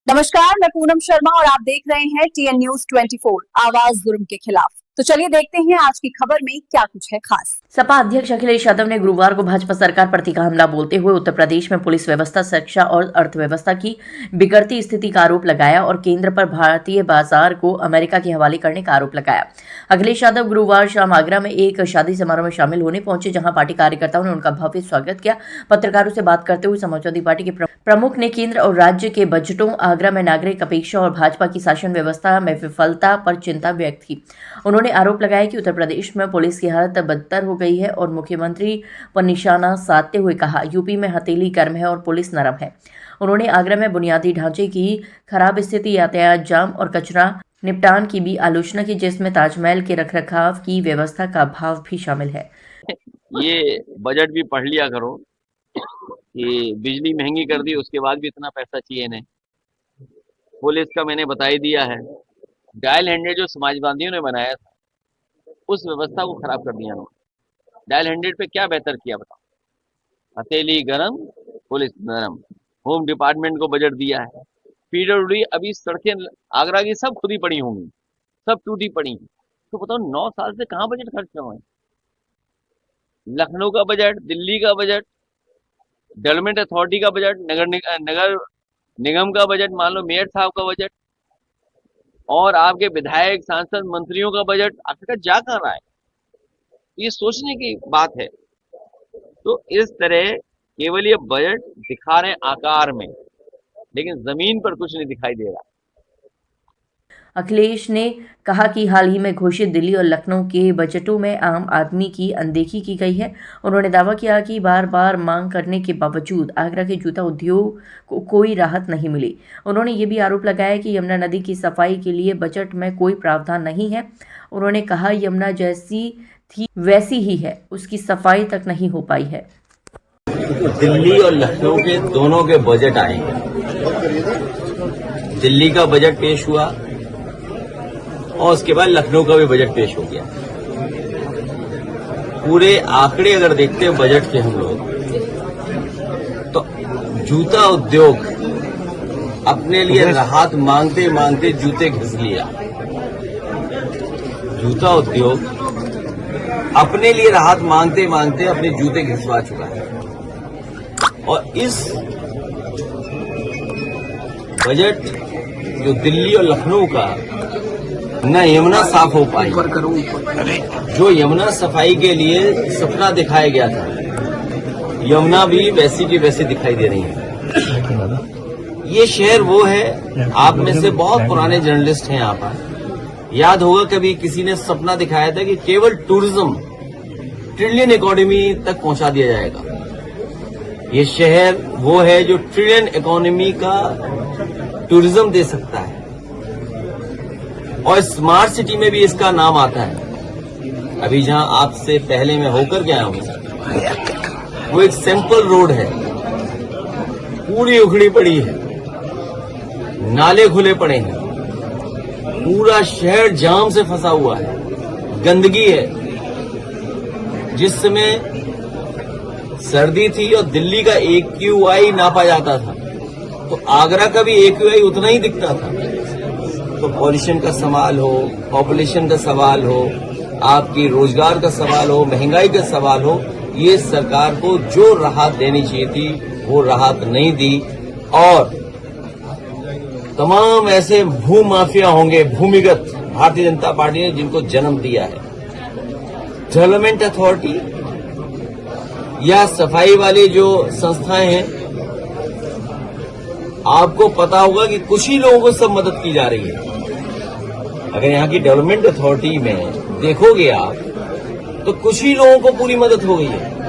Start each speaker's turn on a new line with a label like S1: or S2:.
S1: नमस्कार, मैं पूनम शर्मा और आप देख रहे हैं TN News 24 आवाज जुर्म के खिलाफ। तो चलिए देखते हैं आज की खबर में क्या कुछ है खास।
S2: सपा अध्यक्ष अखिलेश यादव ने गुरुवार को भाजपा सरकार पर तीखा हमला बोलते हुए उत्तर प्रदेश में पुलिस व्यवस्था, शिक्षा और अर्थव्यवस्था की बिगड़ती स्थिति का आरोप लगाया और केंद्र पर भारतीय बाजार को अमेरिका के हवाले करने का आरोप लगाया। अखिलेश यादव गुरुवार शाम आगरा में एक शादी समारोह में शामिल होने पहुंचे, जहां पार्टी कार्यकर्ताओं ने उनका भव्य स्वागत किया। पत्रकारों से बात करते हुए समाजवादी पार्टी के प्रमुख ने केंद्र और राज्य के बजटों, आगरा में नागरिक अपेक्षा और भाजपा की शासन व्यवस्था में विफलता पर चिंता व्यक्त की। उन्होंने आरोप लगाया कि उत्तर प्रदेश में पुलिस की हालत बदतर हो गई है और मुख्यमंत्री पर निशाना साधते हुए कहा, यूपी में हथेली गर्म है और पुलिस नरम है। उन्होंने आगरा में बुनियादी ढांचे की खराब स्थिति, यातायात जाम और कचरा निपटान की भी आलोचना की, जिसमें ताजमहल के रखरखाव की व्यवस्था का अभाव भी शामिल है।
S3: ये बजट भी पढ़ लिया करो कि बिजली महंगी कर दी, उसके बाद भी इतना पैसा चाहिए नहीं। पुलिस का मैंने बता ही दिया है। डायल 100 जो समाजवादियों ने बनाया था, उस व्यवस्था को खराब कर दिया उन्होंने। डायल 100 पे क्या बेहतर किया बताओ? हथेली गरम, पुलिस नरम। होम डिपार्टमेंट को बजट दिया है। PWD अभी सड़कें आगरा की सब खुदी पड़ी होंगी, सब टूटी पड़ी। तो बताओ 9 साल से कहाँ बजट खर्च हुआ है? लखनऊ का बजट, दिल्ली का बजट, डेवलपमेंट अथॉरिटी का बजट, नगर निगम का बजट, मान लो मेयर साहब का बजट, और आपके विधायक, सांसद, मंत्रियों का बजट आखिरकार जा कहाँ रहा है? ये सोचने की बात है। तो इस तरह केवल ये बजट दिखा रहे हैं आकार में, लेकिन जमीन पर कुछ नहीं दिखाई दे रहा।
S2: अखिलेश ने कहा कि हाल ही में घोषित दिल्ली और लखनऊ के बजटों में आम आदमी की अनदेखी की गई है। उन्होंने दावा किया कि बार बार मांग करने के बावजूद आगरा के जूता उद्योग को कोई राहत नहीं मिली। उन्होंने ये भी आरोप लगाया कि यमुना नदी की सफाई के लिए बजट में कोई प्रावधान नहीं है। उन्होंने कहा, यमुना जैसी थी वैसी ही है, उसकी सफाई तक नहीं हो पाई है।
S4: दिल्ली और लखनऊ के दोनों के बजट आएंगे। दिल्ली का बजट पेश हुआ और उसके बाद लखनऊ का भी बजट पेश हो गया। पूरे आंकड़े अगर देखते हैं बजट के हम लोग, तो जूता उद्योग अपने लिए राहत मांगते मांगते जूते घिस लिया। जूता उद्योग अपने लिए राहत मांगते मांगते अपने जूते घिसवा चुका है। और इस बजट जो दिल्ली और लखनऊ का, न यमुना साफ हो पाई। जो यमुना सफाई के लिए सपना दिखाया गया था, यमुना भी वैसी की वैसी दिखाई दे रही है। ये शहर वो है, आप में से बहुत पुराने जर्नलिस्ट हैं यहाँ पर, याद होगा कभी किसी ने सपना दिखाया था कि केवल टूरिज्म ट्रिलियन इकोनॉमी तक पहुंचा दिया जाएगा। ये शहर वो है जो ट्रिलियन इकोनॉमी का टूरिज्म दे सकता है, और स्मार्ट सिटी में भी इसका नाम आता है। अभी जहां आपसे पहले मैं होकर गया हूं, वो एक सिंपल रोड है, पूरी उखड़ी पड़ी है, नाले खुले पड़े हैं, पूरा शहर जाम से फंसा हुआ है, गंदगी है। जिस समय सर्दी थी और दिल्ली का AQI नापा जाता था, तो आगरा का भी AQI उतना ही दिखता था। तो पॉल्यूशन का सवाल हो, पॉपुलेशन का सवाल हो, आपकी रोजगार का सवाल हो, महंगाई का सवाल हो, ये सरकार को जो राहत देनी चाहिए थी वो राहत नहीं दी। और तमाम ऐसे भू माफिया होंगे, भूमिगत, भारतीय जनता पार्टी ने जिनको जन्म दिया है। डेवलपमेंट अथॉरिटी या सफाई वाली जो संस्थाएं हैं, आपको पता होगा कि कुछ ही लोगों को सब मदद की जा रही है। अगर यहाँ की डेवलपमेंट अथॉरिटी में देखोगे आप, तो कुछ ही लोगों को पूरी मदद हो गई है।